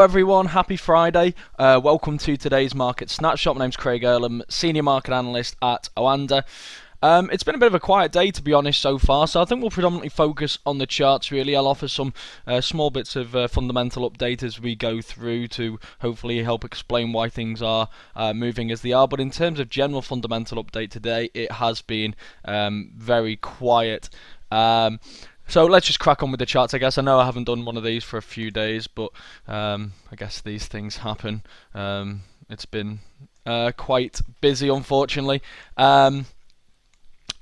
Everyone, happy Friday. Welcome to today's market snapshot. My name's Craig Erlam, senior market analyst at OANDA. It's been a bit of a quiet day, to be honest, so far, so I think we'll predominantly focus on the charts, really. I'll offer some small bits of fundamental update as we go through to hopefully help explain why things are moving as they are. But in terms of general fundamental update today, it has been very quiet. So let's just crack on with the charts, I guess. I know I haven't done one of these for a few days, but I guess these things happen. It's been quite busy, unfortunately.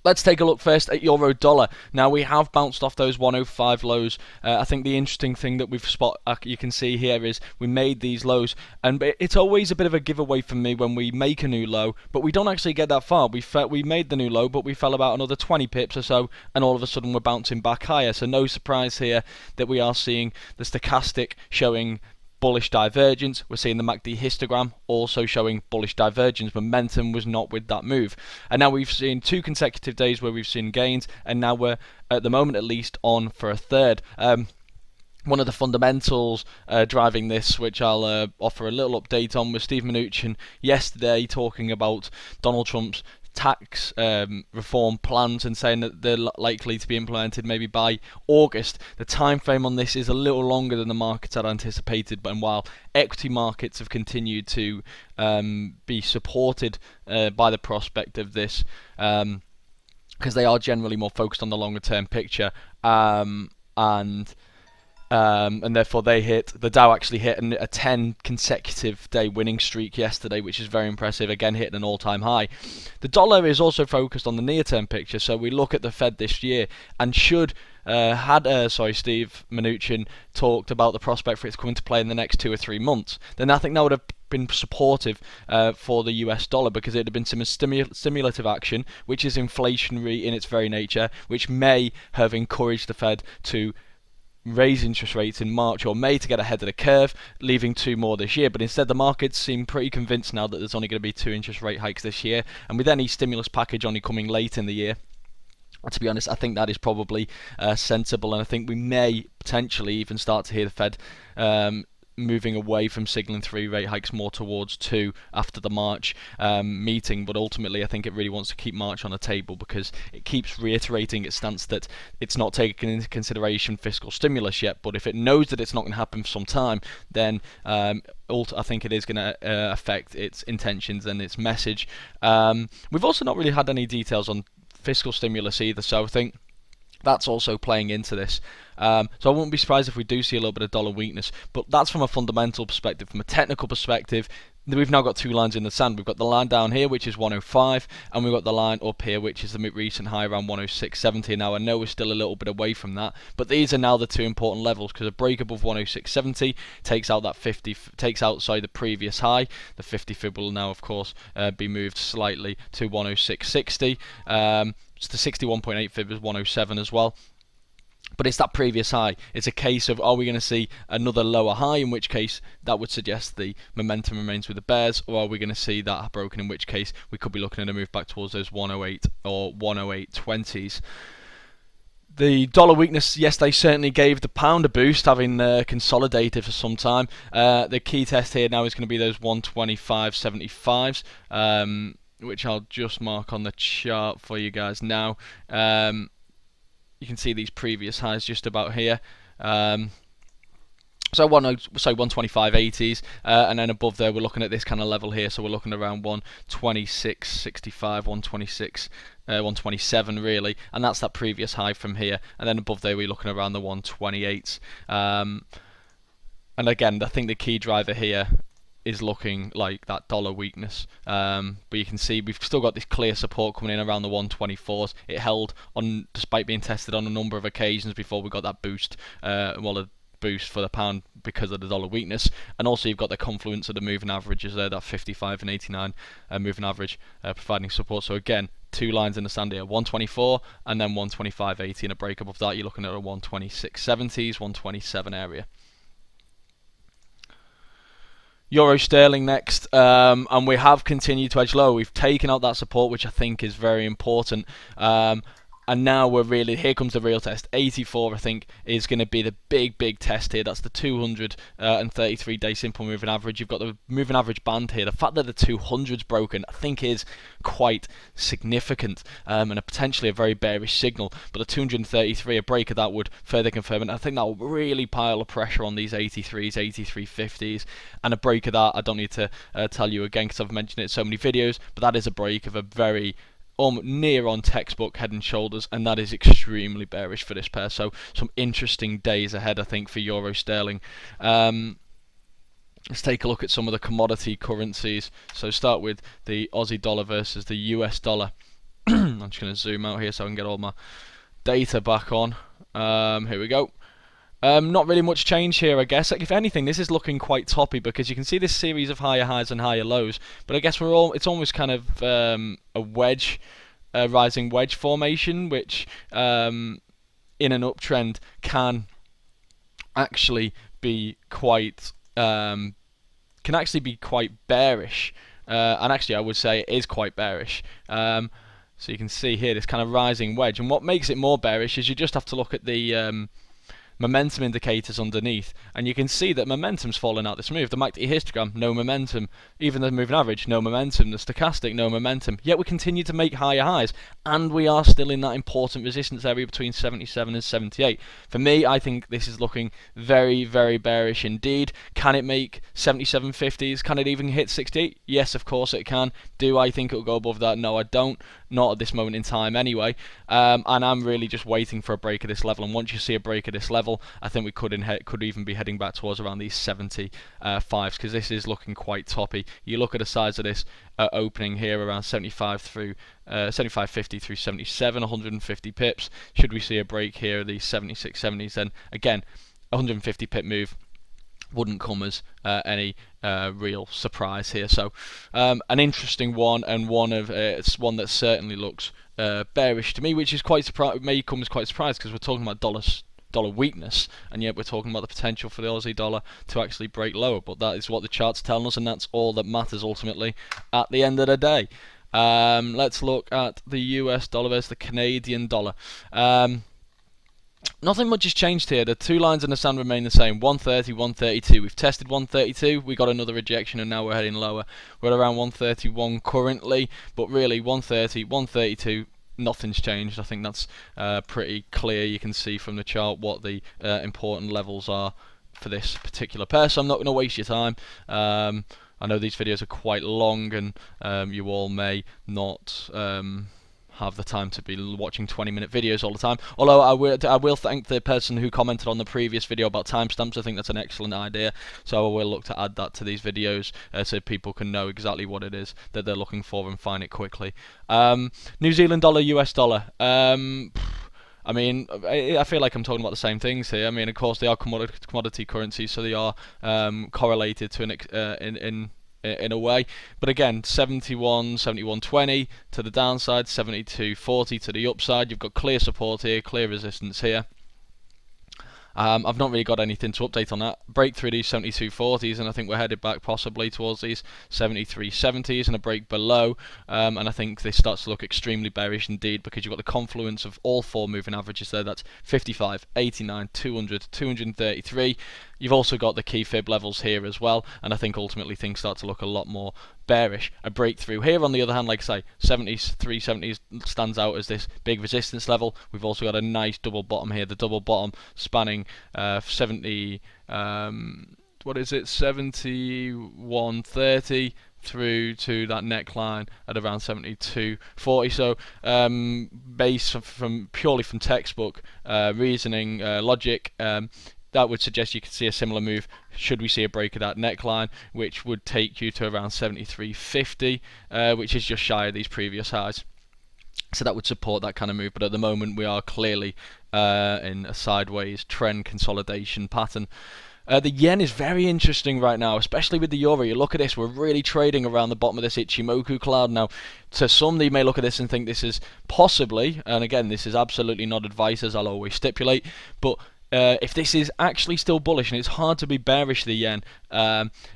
Let's take a look first at euro dollar. Now, we have bounced off those 105 lows. I think the interesting thing that you can see here is we made these lows, and it's always a bit of a giveaway for me when we make a new low, but we don't actually get that far. We made the new low, but we fell about another 20 pips or so, and all of a sudden we're bouncing back higher. So no surprise here that we are seeing the stochastic showing bullish divergence. We're seeing the MACD histogram also showing bullish divergence. Momentum was not with that move, and now we've seen 2 consecutive days where we've seen gains, and now we're at the moment at least on for a third. One of the fundamentals driving this, which I'll offer a little update on, was Steve Mnuchin yesterday talking about Donald Trump's tax reform plans and saying that they're likely to be implemented maybe by August. The time frame on this is a little longer than the markets had anticipated, but while equity markets have continued to be supported by the prospect of this, because they are generally more focused on the longer term picture, and therefore the Dow actually hit a 10 consecutive day winning streak yesterday, which is very impressive, again hitting an all-time high. The dollar is also focused on the near-term picture, so we look at the Fed this year, and Steve Mnuchin talked about the prospect for it to come into play in the next 2 or 3 months, then I think that would have been supportive for the US dollar, because it had been some stimulative action, which is inflationary in its very nature, which may have encouraged the Fed to raise interest rates in March or May to get ahead of the curve, leaving 2 more this year. But instead, the markets seem pretty convinced now that there's only going to be 2 interest rate hikes this year, and with any stimulus package only coming late in the year, to be honest, I think that is probably sensible, and I think we may potentially even start to hear the Fed moving away from signaling 3 rate hikes more towards 2 after the March meeting. But ultimately, I think it really wants to keep March on the table, because it keeps reiterating its stance that it's not taking into consideration fiscal stimulus yet, but if it knows that it's not going to happen for some time, then I think it is going to affect its intentions and its message. We've also not really had any details on fiscal stimulus either, so I think that's also playing into this. So I wouldn't be surprised if we do see a little bit of dollar weakness, but that's from a fundamental perspective. From a technical perspective, we've now got 2 lines in the sand. We've got the line down here, which is 105, and we've got the line up here, which is the recent high around 106.70. Now, I know we're still a little bit away from that, but these are now the 2 important levels, because a break above 106.70 takes out the previous high. The 50 fib will now, of course, be moved slightly to 106.60. So the 61.8 fib is 107 as well. But it's that previous high. It's a case of, are we going to see another lower high, in which case that would suggest the momentum remains with the bears, or are we going to see that broken, in which case we could be looking at a move back towards those 108 or 108.20s. The dollar weakness yesterday certainly gave the pound a boost, having consolidated for some time. The key test here now is going to be those 125.75s, which I'll just mark on the chart for you guys now. You can see these previous highs just about here. So 125.80s, and then above there we're looking at this kind of level here, so we're looking around 126.65, 127 really, and that's that previous high from here, and then above there we're looking around the 128s. And again, I think the key driver here is looking like that dollar weakness, but you can see we've still got this clear support coming in around the 124s. It held on despite being tested on a number of occasions before we got that boost, a boost for the pound because of the dollar weakness. And also you've got the confluence of the moving averages there, that 55 and 89 moving average providing support. So again, 2 lines in the sand here, 124 and then 125.80, and a break above that you're looking at a 126.70s, 127 area. Euro sterling next, and we have continued to edge low. We've taken out that support, which I think is very important. And now we're really, here comes the real test. 84, I think, is going to be the big test here. That's the 233-day simple moving average. You've got the moving average band here. The fact that the 200's broken, I think, is quite significant and potentially a very bearish signal. But the 233, a break of that would further confirm it. I think that will really pile of pressure on these 83s, 83.50s, and a break of that, I don't need to tell you again because I've mentioned it in so many videos, but that is a break of a very near on textbook head and shoulders, and that is extremely bearish for this pair. So some interesting days ahead, I think, for euro sterling. Let's take a look at some of the commodity currencies. So start with the Aussie dollar versus the US dollar. I'm just going to zoom out here so I can get all my data back on. Here we go. Not really much change here, I guess. If anything, this is looking quite toppy because you can see this series of higher highs and higher lows. But I guess it's almost kind of a wedge, rising wedge formation, which in an uptrend can actually be quite bearish. And actually, I would say it is quite bearish. So you can see here this kind of rising wedge. And what makes it more bearish is you just have to look at the momentum indicators underneath, and you can see that momentum's fallen out this move. The MACD histogram, no momentum. Even the moving average, no momentum. The stochastic, no momentum. Yet we continue to make higher highs, and we are still in that important resistance area between 77 and 78. For me, I think this is looking very bearish indeed. Can it make 77.50s? Can it even hit 68? Yes, of course it can. Do I think it'll go above that? No, I don't. Not at this moment in time anyway. And I'm really just waiting for a break of this level, and once you see a break of this level, I think we could even be heading back towards around these 75s, because this is looking quite toppy. You look at the size of this opening here around 75 through 75.50 through 77, 150 pips. Should we see a break here of these 76, 70s, then again 150 pip move wouldn't come as any real surprise here. So an interesting one, and it's one that certainly looks bearish to me, which is may come as quite a surprise because we're talking about dollar weakness, and yet we're talking about the potential for the Aussie dollar to actually break lower. But that is what the chart's telling us, and that's all that matters ultimately at the end of the day. Let's look at the US dollar versus the Canadian dollar. Nothing much has changed here. The two lines in the sand remain the same. 130, 132. We've tested 132. We got another rejection, and now we're heading lower. We're at around 131 currently, but really 130, 132. Nothing's changed. I think that's pretty clear. You can see from the chart what the important levels are for this particular pair, so I'm not going to waste your time. I know these videos are quite long, and you all may not have the time to be watching 20-minute videos all the time. Although I will thank the person who commented on the previous video about timestamps. I think that's an excellent idea, so I will look to add that to these videos so people can know exactly what it is that they're looking for and find it quickly. New Zealand dollar, US dollar. I mean, I feel like I'm talking about the same things here. I mean, of course, they are commodity currencies, so they are correlated to in a way, but again, 71.20 to the downside, 72.40 to the upside. You've got clear support here, clear resistance here. I've not really got anything to update on that. Break through these 72.40s, and I think we're headed back possibly towards these 73.70s and a break below. And I think this starts to look extremely bearish indeed, because you've got the confluence of all four moving averages there. That's 55, 89, 200, 233. You've also got the key fib levels here as well, and I think ultimately things start to look a lot more bearish. A breakthrough here, on the other hand, like I say, 70s, 370s stands out as this big resistance level. We've also got a nice double bottom here, the double bottom spanning 70, 71.30 through to that neckline at around 72.40. So based purely from textbook reasoning logic, that would suggest you could see a similar move should we see a break of that neckline, which would take you to around 73.50, which is just shy of these previous highs. So that would support that kind of move, but at the moment we are clearly in a sideways trend consolidation pattern. The yen is very interesting right now, especially with the euro. You look at this, we're really trading around the bottom of this Ichimoku cloud. Now, to some, they may look at this and think this is possibly, and again, this is absolutely not advice, as I'll always stipulate, but if this is actually still bullish, and it's hard to be bearish the yen,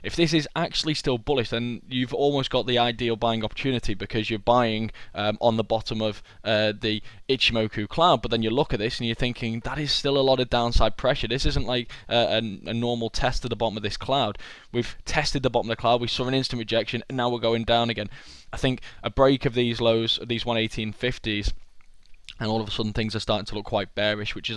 if this is actually still bullish, then you've almost got the ideal buying opportunity, because you're buying on the bottom of the Ichimoku cloud. But then you look at this and you're thinking that is still a lot of downside pressure. This isn't like a normal test at the bottom of this cloud. We've tested the bottom of the cloud, we saw an instant rejection, and now we're going down again. I think a break of these lows, these 118.50s, and all of a sudden things are starting to look quite bearish, which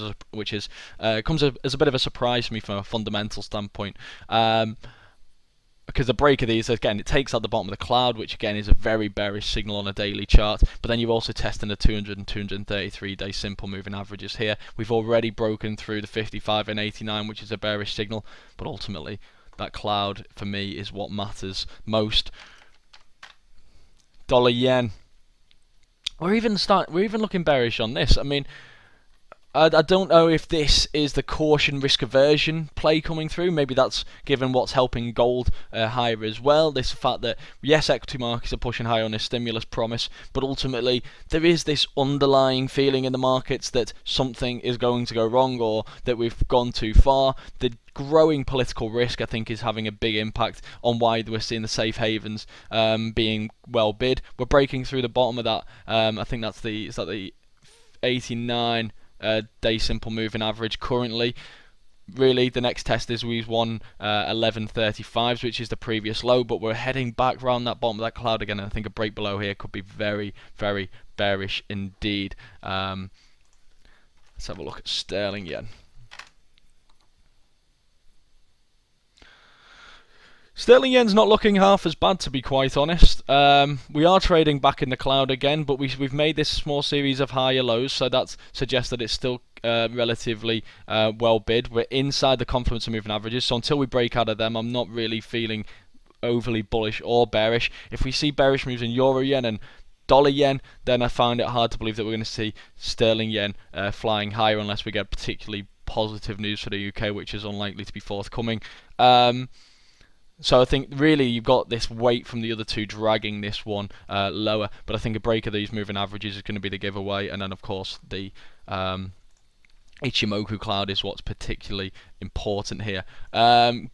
comes as a bit of a surprise to me from a fundamental standpoint. Because the break of these, again, it takes out the bottom of the cloud, which again is a very bearish signal on a daily chart. But then you're also testing the 200 and 233 day simple moving averages here. We've already broken through the 55 and 89, which is a bearish signal. But ultimately, that cloud for me is what matters most. Dollar yen. We're even looking bearish on this. I mean, I don't know if this is the caution risk aversion play coming through. Maybe that's given what's helping gold higher as well. This fact that, yes, equity markets are pushing higher on this stimulus promise, but ultimately there is this underlying feeling in the markets that something is going to go wrong, or that we've gone too far. The growing political risk, I think, is having a big impact on why we're seeing the safe havens being well bid. We're breaking through the bottom of that. I think that's the 89 day simple moving average currently. Really, the next test is we've won 11.35s, which is the previous low, but we're heading back around that bottom of that cloud again, and I think a break below here could be very, very bearish indeed. Let's have a look at sterling yen. Sterling yen's not looking half as bad, to be quite honest. We are trading back in the cloud again, but we've made this small series of higher lows, so that suggests that it's still relatively well bid. We're inside the confluence of moving averages, so until we break out of them, I'm not really feeling overly bullish or bearish. If we see bearish moves in euro yen and dollar yen, then I find it hard to believe that we're going to see sterling yen flying higher, unless we get particularly positive news for the UK, which is unlikely to be forthcoming. So I think really you've got this weight from the other two dragging this one lower, but I think a break of these moving averages is going to be the giveaway, and then of course the Ichimoku cloud is what's particularly important here.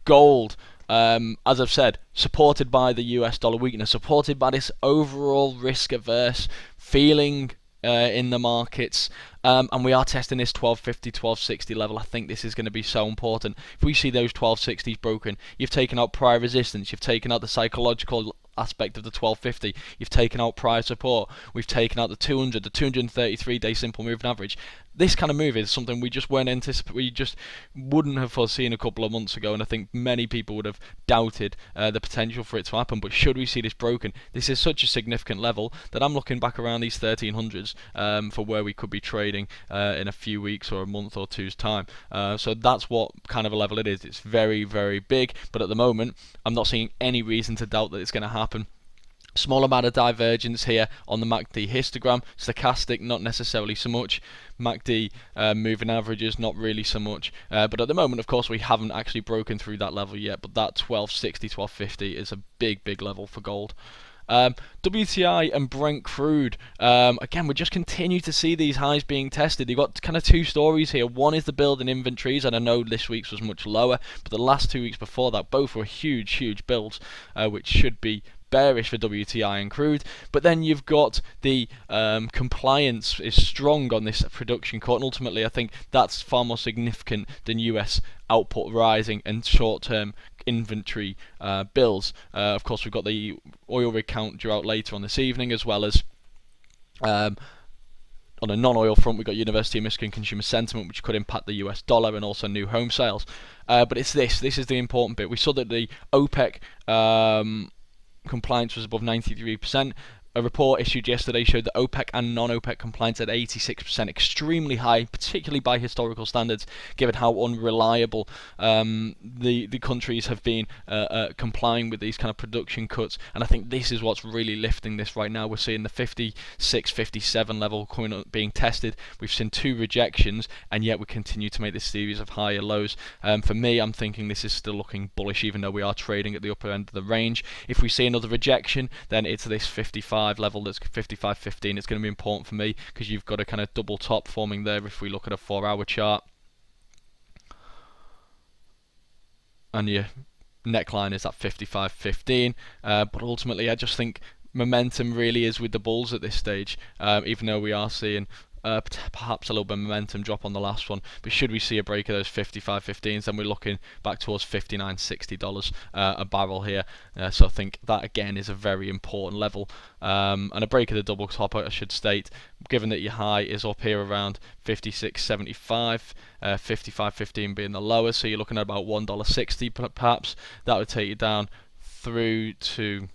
Gold, as I've said, supported by the US dollar weakness, supported by this overall risk averse feeling in the markets, and we are testing this 1250, 1260 level. I think this is going to be so important. If we see those 1260s broken, you've taken out prior resistance, you've taken out the psychological aspect of the 1250, you've taken out prior support, we've taken out the 200, the 233 day simple moving average. This kind of move is something we just weren't anticipating, we just wouldn't have foreseen a couple of months ago, and I think many people would have doubted the potential for it to happen. But should we see this broken, this is such a significant level that I'm looking back around these 1300s for where we could be trading in a few weeks or a month or two's time. So that's what kind of a level it is. It's very, very big, but at the moment I'm not seeing any reason to doubt that it's going to happen. Small amount of divergence here on the MACD histogram. Stochastic, not necessarily so much. MACD moving averages, not really so much. But at the moment, of course, we haven't actually broken through that level yet. But that 1260, 1250 is a big, big level for gold. WTI and Brent crude, again, we just continue to see these highs being tested. You've got kind of two stories here. One is the build in inventories, and I know this week's was much lower, but the last 2 weeks before that, both were huge, huge builds, which should be bearish for WTI and crude. But then you've got the compliance is strong on this production cut, and ultimately I think that's far more significant than US output rising and short-term inventory bills. Of course, we've got the oil rig count due out later on this evening, as well as on a non-oil front, we've got University of Michigan consumer sentiment, which could impact the US dollar, and also new home sales. But it's this is the important bit. We saw that the OPEC compliance was above 93%. A report issued yesterday showed that OPEC and non-OPEC compliance at 86%, extremely high, particularly by historical standards, given how unreliable the countries have been complying with these kind of production cuts. And I think this is what's really lifting this right now. We're seeing the 56, 57 level being tested. We've seen 2 rejections, and yet we continue to make this series of higher lows. For me, I'm thinking this is still looking bullish, even though we are trading at the upper end of the range. If we see another rejection, then it's this 55 level, that's 55.15. It's going to be important for me, because you've got a kind of double top forming there if we look at a 4-hour chart. and your neckline is at 55.15. But ultimately, I just think momentum really is with the bulls at this stage, even though we are seeing perhaps a little bit of momentum drop on the last one. But should we see a break of those 55.15s, then we're looking back towards $59.60 a barrel here. So I think that again is a very important level, and a break of the double top, I should state, given that your high is up here around 56.75, 55.15 being the lower, so you're looking at about $1.60 perhaps. That would take you down through to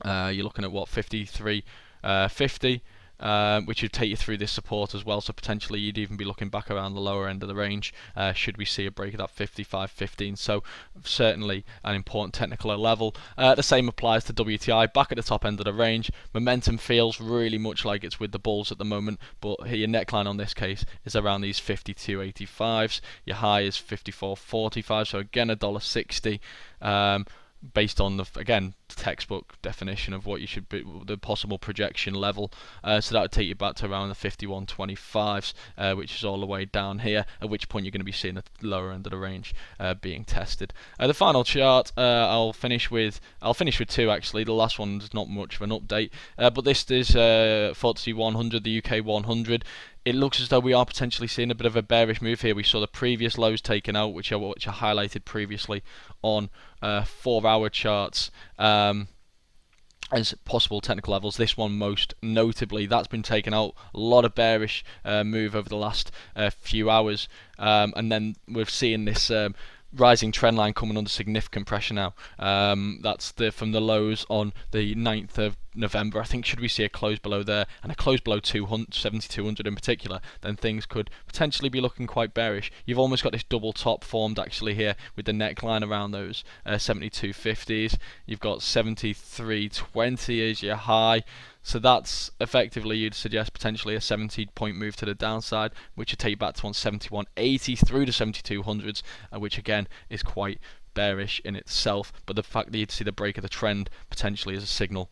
you're looking at what, 53.50. Which would take you through this support as well, so potentially you'd even be looking back around the lower end of the range should we see a break of that 55.15. So certainly an important technical level. The same applies to WTI, back at the top end of the range. Momentum feels really much like it's with the bulls at the moment, but here your neckline on this case is around these 52.85s. Your high is 54.45, so again $1.60. Based on the, again, textbook definition of what you should be, the possible projection level. So that would take you back to around the 51.25s, which is all the way down here, at which point you're going to be seeing the lower end of the range being tested. The final chart I'll finish with two actually. The last one is not much of an update, but this is FTSE 100, the UK 100. It looks as though we are potentially seeing a bit of a bearish move here. We saw the previous lows taken out, which I highlighted previously on 4-hour charts as possible technical levels. This one most notably, that's been taken out. A lot of bearish move over the last few hours, and then we're seeing this rising trend line coming under significant pressure now. That's from the lows on the 9th of November. I think should we see a close below there, and a close below 7,200 in particular, then things could potentially be looking quite bearish. You've almost got this double top formed actually here with the neckline around those 72.50s. You've got 73.20 as your high. So that's effectively, you'd suggest potentially a 70-point move to the downside, which would take you back to 71.80 through the 7200s, which again is quite bearish in itself. But the fact that you'd see the break of the trend potentially is a signal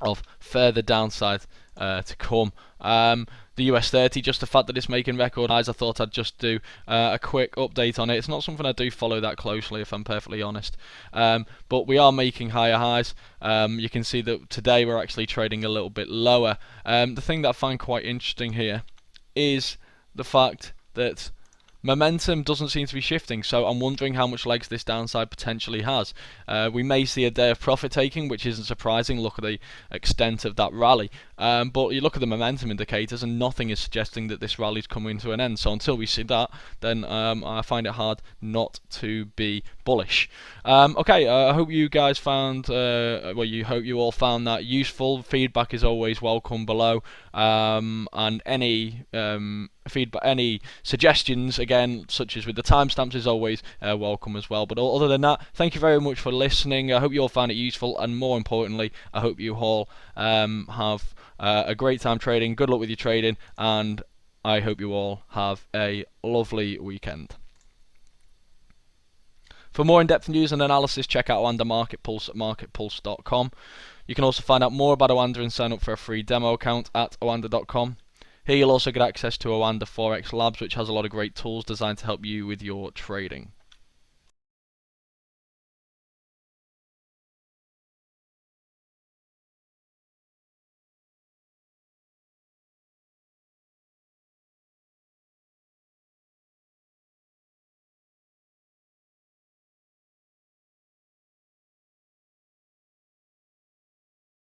of further downside to come. The US 30, just the fact that it's making record highs, I thought I'd just do a quick update on it. It's not something I do follow that closely, if I'm perfectly honest, but we are making higher highs. You can see that today we're actually trading a little bit lower. The thing that I find quite interesting here is the fact that momentum doesn't seem to be shifting, so I'm wondering how much legs this downside potentially has. We may see a day of profit taking, which isn't surprising. Look at the extent of that rally, but you look at the momentum indicators and nothing is suggesting that this rally is coming to an end. So until we see that, then I find it hard not to be bullish. Okay, I hope you guys found, hope you all found that useful. Feedback is always welcome below, and any feedback, any suggestions, again, such as with the timestamps, is always welcome as well. But other than that, thank you very much for listening. I hope you all found it useful, and more importantly, I hope you all have a great time trading. Good luck with your trading, and I hope you all have a lovely weekend. For more in-depth news and analysis, check out OANDA MarketPulse at marketpulse.com. You can also find out more about OANDA and sign up for a free demo account at oanda.com. Here you'll also get access to OANDA Forex Labs, which has a lot of great tools designed to help you with your trading.